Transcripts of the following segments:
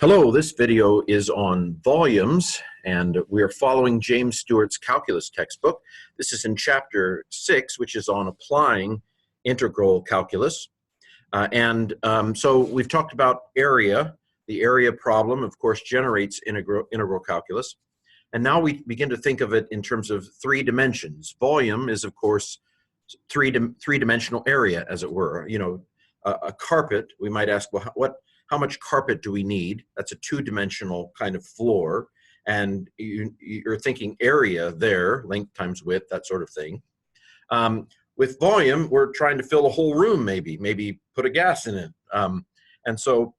Hello, this video is on volumes, and we are following James Stewart's calculus textbook. This is in chapter 6, which is on applying integral calculus. So we've talked about area. The area problem, of course, generates integral calculus. And now we begin to think of it in terms of three dimensions. Volume is, of course, three-dimensional area, as it were. You know, a carpet, we might ask, well, how much carpet do we need? That's a two-dimensional kind of floor. And you're thinking area there, length times width, that sort of thing. With volume, we're trying to fill a whole room, maybe put a gas in it. And so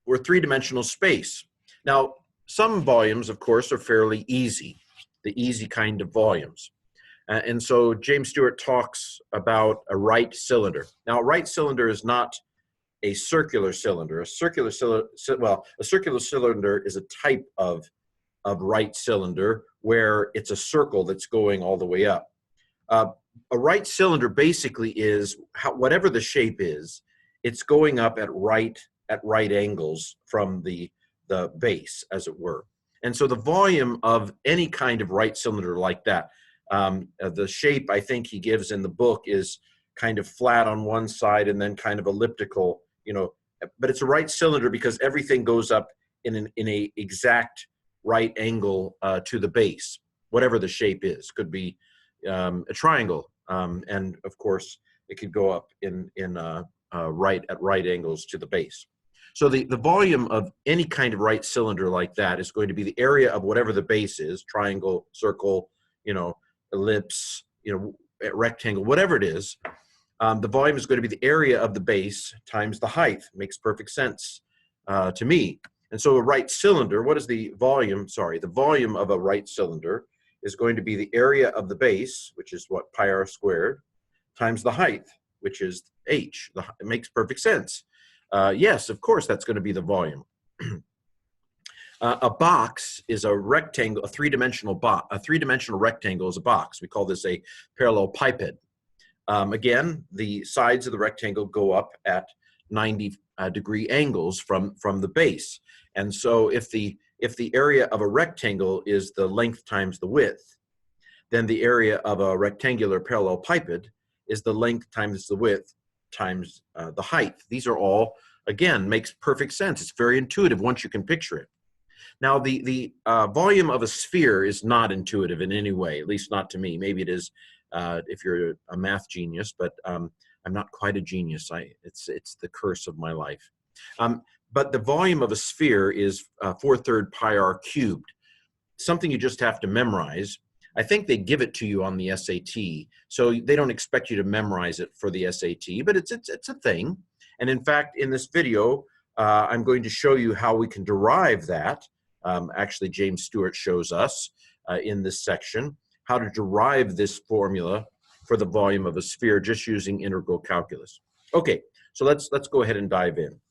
we're three-dimensional space. Now, some volumes, of course, are fairly easy, the easy kind of volumes. And so James Stewart talks about a right cylinder. Now, a right cylinder is not a circular cylinder. A circular cylinder is a type of right cylinder where it's a circle that's going all the way up. A right cylinder basically is whatever the shape is, it's going up at right angles from the base, as it were. And so the volume of any kind of right cylinder like that, the shape I think he gives in the book is kind of flat on one side and then kind of elliptical, you know, but it's a right cylinder because everything goes up in a exact right angle to the base, whatever the shape is. Could be a triangle, and of course it could go up at right angles to the base. So the volume of any kind of right cylinder like that is going to be the area of whatever the base is, triangle, circle, you know, ellipse, you know, rectangle, whatever it is. The volume is going to be the area of the base times the height. Makes perfect sense to me. And so a right cylinder, what is the volume? Sorry, the volume of a right cylinder is going to be the area of the base, which is what, pi r squared, times the height, which is h. It makes perfect sense. Yes, of course, that's going to be the volume. A box is a rectangle, a three-dimensional rectangle is a box. We call this a parallelepiped. Again, the sides of the rectangle go up at 90-degree angles from the base. And so if the area of a rectangle is the length times the width, then the area of a rectangular parallelepiped is the length times the width times the height. These are all, again, makes perfect sense. It's very intuitive once you can picture it. Now, the volume of a sphere is not intuitive in any way, at least not to me. Maybe it is if you're a math genius, but I'm not quite a genius. It's the curse of my life. But the volume of a sphere is 4/3 pi r cubed, something you just have to memorize. I think they give it to you on the SAT, so they don't expect you to memorize it for the SAT, but it's a thing. And in fact, in this video, I'm going to show you how we can derive that. Actually, James Stewart shows us in this section how to derive this formula for the volume of a sphere just using integral calculus. Okay, so let's go ahead and dive in.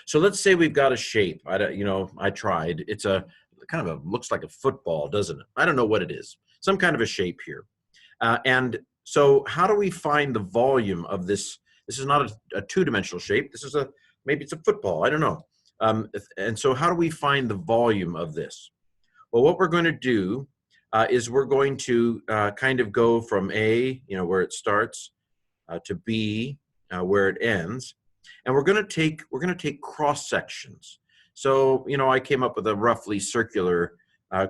So let's say we've got a shape. I tried. It's a kind of looks like a football, doesn't it? I don't know what it is. Some kind of a shape here. And so how do we find the volume of this? This is not a two-dimensional shape. This is maybe it's a football. I don't know. And so how do we find the volume of this? Well, what we're going to do is we're going to kind of go from A, you know, where it starts, to B, where it ends, and we're going to take cross sections. So, you know, I came up with a roughly circular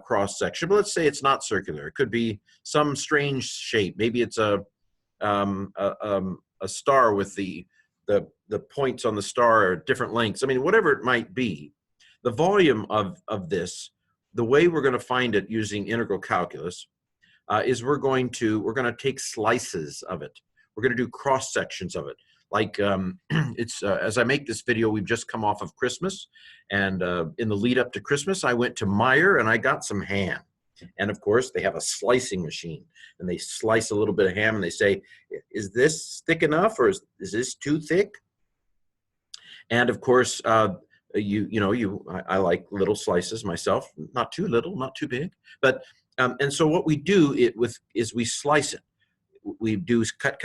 cross section, but let's say it's not circular. It could be some strange shape. Maybe it's a star with the points on the star are different lengths. I mean, whatever it might be, the volume of this, the way we're going to find it using integral calculus is we're going to take slices of it. We're going to do cross sections of it. Like as I make this video, we've just come off of Christmas, and in the lead up to Christmas, I went to Meijer and I got some ham. And of course, they have a slicing machine, and they slice a little bit of ham, and they say, "Is this thick enough, or is this too thick?" And of course, I like little slices myself, not too little, not too big. But and so what we do is we slice it. We do cut.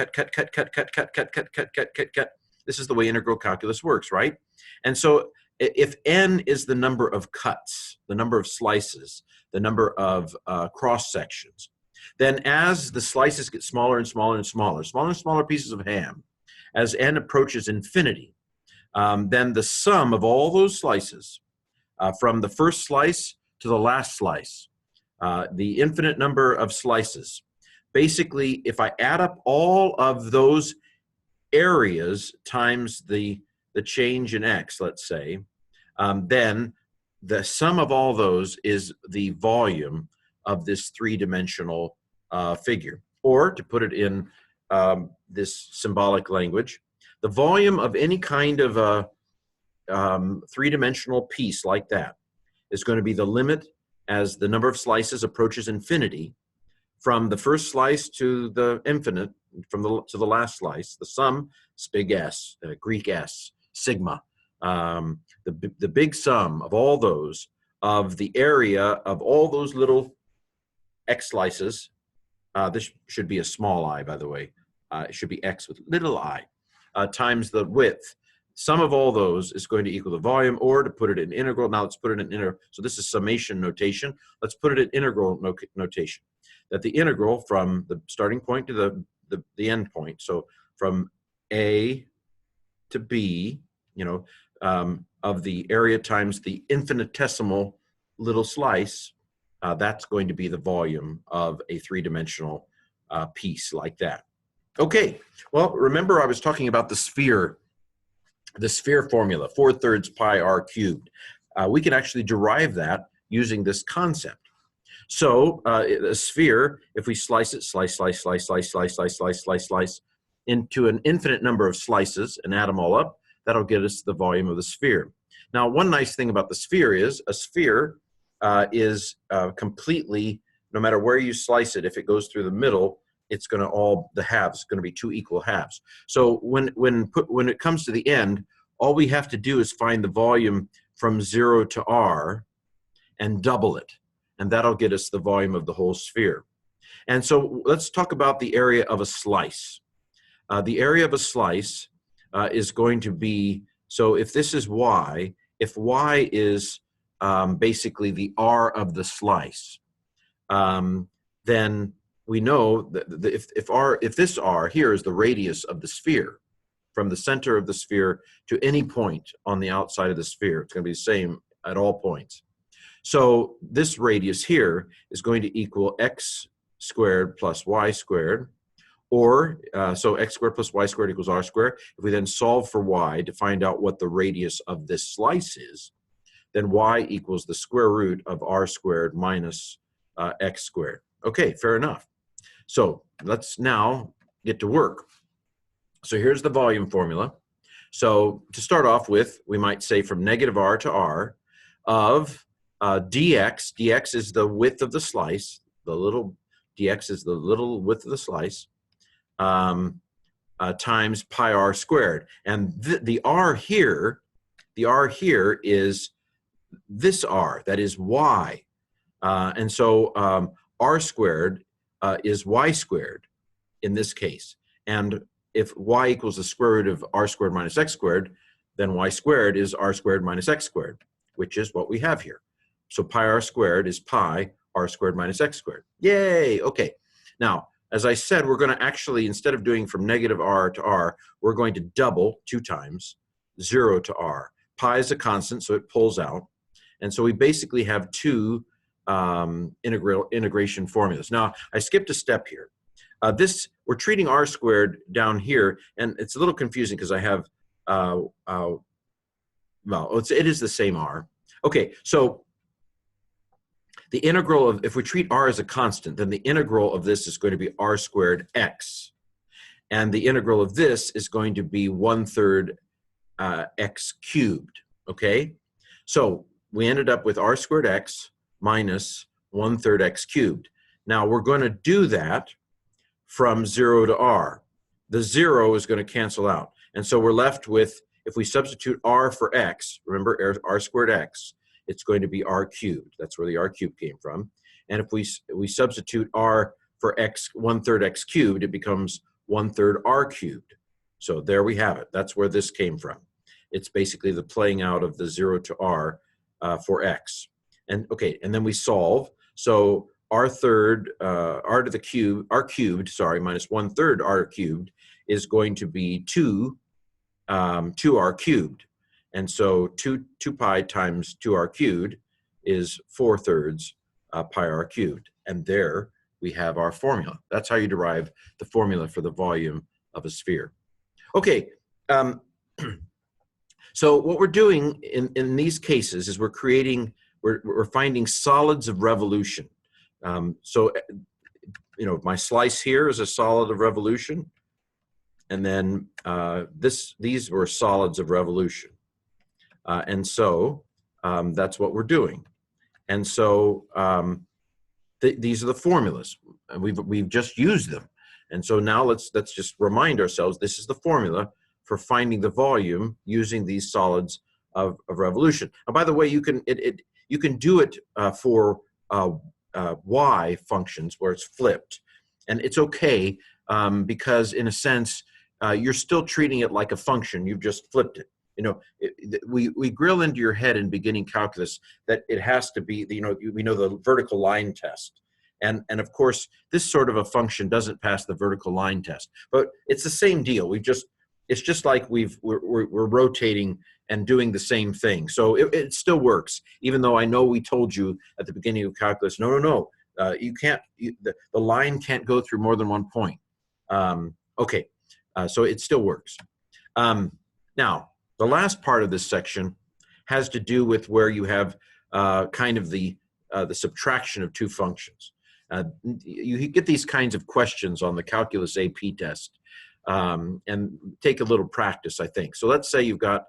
This is the way integral calculus works, right? And so if n is the number of cuts, the number of slices, the number of cross sections, then as the slices get smaller and smaller and smaller, smaller and smaller pieces of ham, as n approaches infinity, then the sum of all those slices, from the first slice to the last slice, the infinite number of slices, basically, if I add up all of those areas times the change in x, let's say, then the sum of all those is the volume of this three-dimensional figure. Or, to put it in this symbolic language, the volume of any kind of a three-dimensional piece like that is going to be the limit as the number of slices approaches infinity, from the first slice to the infinite, to the last slice. The sum is big S, Greek S, sigma. The big sum of all those, of the area of all those little x slices. This should be a small I, by the way. It should be x with little I, times the width. Sum of all those is going to equal the volume, or to put it in integral. Now let's put it in integral. So this is summation notation. Let's put it in integral notation. That the integral from the starting point to the end point, so from A to B, of the area times the infinitesimal little slice, that's going to be the volume of a three-dimensional piece like that. Okay, well, remember I was talking about the sphere formula, 4/3 pi r cubed. We can actually derive that using this concept. So a sphere, if we slice it, slice into an infinite number of slices and add them all up, that'll get us the volume of the sphere. Now, one nice thing about the sphere is a sphere is completely, no matter where you slice it, if it goes through the middle, it's going to the halves, going to be two equal halves. So when it comes to the end, all we have to do is find the volume from 0 to r and double it, and that'll get us the volume of the whole sphere. And so let's talk about the area of a slice. The area of a slice is going to be, so if this is y, if y is basically the r of the slice, then we know that if this r here is the radius of the sphere, from the center of the sphere to any point on the outside of the sphere, it's going to be the same at all points. So this radius here is going to equal x squared plus y squared, or so x squared plus y squared equals r squared. If we then solve for y to find out what the radius of this slice is, then y equals the square root of r squared minus x squared. Okay, fair enough. So let's now get to work. So here's the volume formula. So to start off with, we might say from negative r to r of dx is the width of the slice, dx is the little width of the slice, times pi r squared. And the r here is this r, that is y. And so r squared is y squared in this case. And if y equals the square root of r squared minus x squared, then y squared is r squared minus x squared, which is what we have here. So pi r squared is pi r squared minus x squared. Yay! Okay. Now, as I said, we're going to actually, instead of doing from negative r to r, we're going to double 2 times 0 to r. Pi is a constant, so it pulls out. And so we basically have 2 integration formulas. Now, I skipped a step here. We're treating r squared down here, and it's a little confusing because I have, it is the same r. Okay, so the integral of, if we treat r as a constant, then the integral of this is going to be r squared x. And the integral of this is going to be 1/3 x cubed, okay? So we ended up with r squared x minus 1/3 x cubed. Now we're going to do that from 0 to r. The 0 is going to cancel out. And so we're left with, if we substitute r for x, remember r squared x, it's going to be r cubed. That's where the r cubed came from. And if we substitute r for x, 1/3 x cubed, it becomes 1/3 r cubed. So there we have it. That's where this came from. It's basically the playing out of the 0 to r for x. And okay, and then we solve. So r third, r to the cube, r cubed, sorry, minus 1/3 r cubed is going to be 2r cubed. And so 2 pi times 2r cubed is 4/3 pi r cubed. And there we have our formula. That's how you derive the formula for the volume of a sphere. Okay, so what we're doing in these cases is we're finding solids of revolution. So, you know, my slice here is a solid of revolution, and then these were solids of revolution. And so that's what we're doing. And so these are the formulas. We've just used them. And so now let's just remind ourselves this is the formula for finding the volume using these solids of revolution. And by the way, you can do it for y functions where it's flipped, and it's okay because in a sense you're still treating it like a function. You've just flipped it. You know, we grill into your head in beginning calculus that it has to be, you know, we know the vertical line test. And of course, this sort of a function doesn't pass the vertical line test. But it's the same deal. It's just like we're rotating and doing the same thing. So it still works, even though I know we told you at the beginning of calculus, no, you can't, the line can't go through more than one point. Okay, so it still works. Now, the last part of this section has to do with where you have kind of the subtraction of two functions. You get these kinds of questions on the calculus AP test, and take a little practice, I think. So let's say you've got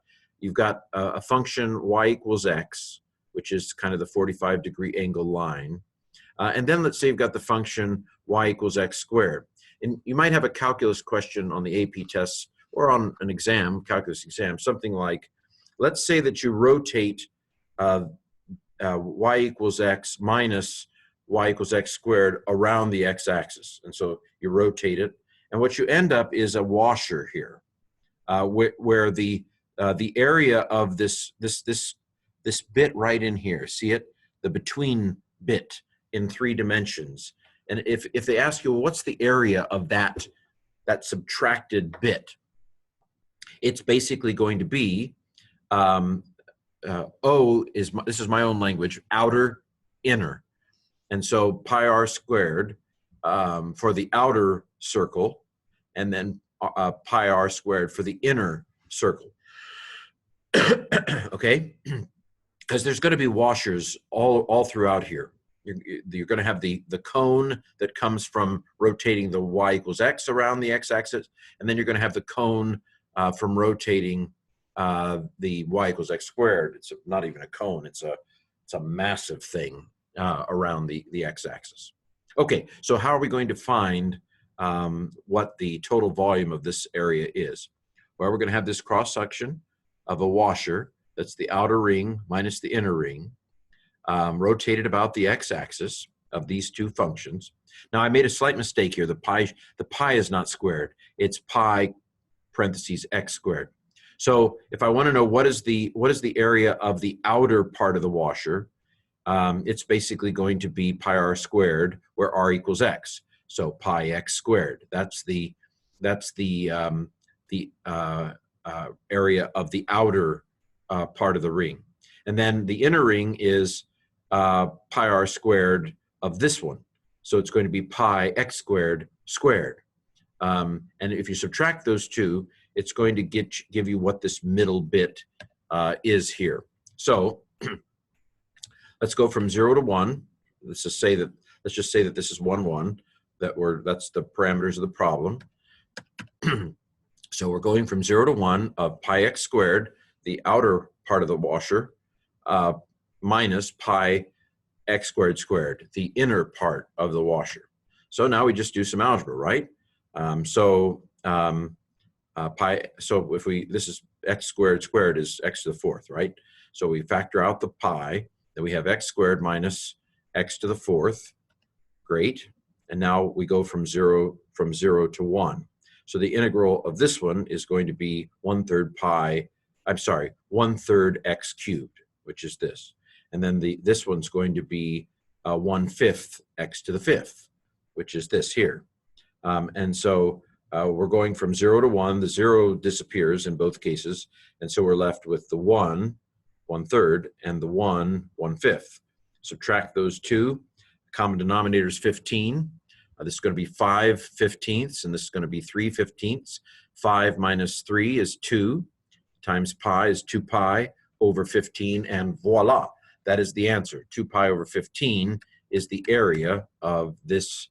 a function y equals x, which is kind of the 45-degree angle line, and then let's say you've got the function y equals x squared. And you might have a calculus question on the AP tests or on an exam, calculus exam, something like, let's say that you rotate y equals x minus y equals x squared around the x-axis. And so you rotate it, and what you end up is a washer here, where the area of this bit right in here, see it? The between bit in 3 dimensions. And if they ask you, well, what's the area of that subtracted bit? It's basically going to be, this is my own language, outer, inner. And so pi r squared for the outer circle, and then pi r squared for the inner circle. Okay? Because there's going to be washers all throughout here. You're going to have the cone that comes from rotating the y equals x around the x-axis, and then you're going to have the cone from rotating the y equals x squared. It's not even a cone. It's a massive thing around the x-axis. Okay, so how are we going to find what the total volume of this area is? Well, we're going to have this cross-section of a washer. That's the outer ring minus the inner ring, rotated about the x-axis of these two functions. Now, I made a slight mistake here. The pi is not squared. It's pi parentheses x squared. So if I want to know what is the area of the outer part of the washer, it's basically going to be pi r squared, where r equals x. So pi x squared. That's the area of the outer part of the ring. And then the inner ring is pi r squared of this one. So it's going to be pi x squared squared. And if you subtract those two, it's going to give you what this middle bit is here. So let's go from 0 to 1. Let's just say that this is 1, 1. That's the parameters of the problem. So we're going from 0 to 1 of pi x squared, the outer part of the washer, minus pi x squared squared, the inner part of the washer. So now we just do some algebra, right? So this is x squared squared is x to the 4th, right? So we factor out the pi, then we have x squared minus x to the 4th. Great. And now we go from 0 to 1. So the integral of this one is going to be 1/3 pi I'm sorry, 1/3 x cubed, which is this. And then this one's going to be 1/5 x to the 5th, which is this here. And so we're going from 0 to 1. The 0 disappears in both cases. And so we're left with the 1, 1/3, and the 1, 1/5. Subtract those two. The common denominator is 15. This is going to be 5/15, and this is going to be 3/15. 5 minus 3 is 2, times pi is 2 pi over 15, and voila, that is the answer. 2 pi over 15 is the area of this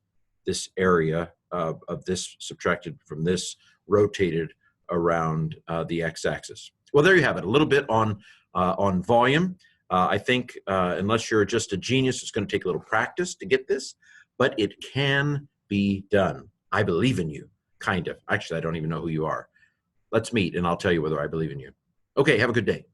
area of this subtracted from this, rotated around the x-axis. Well, there you have it. A little bit on volume. I think unless you're just a genius, it's going to take a little practice to get this, but it can be done. I believe in you, kind of. Actually, I don't even know who you are. Let's meet, and I'll tell you whether I believe in you. Okay, have a good day.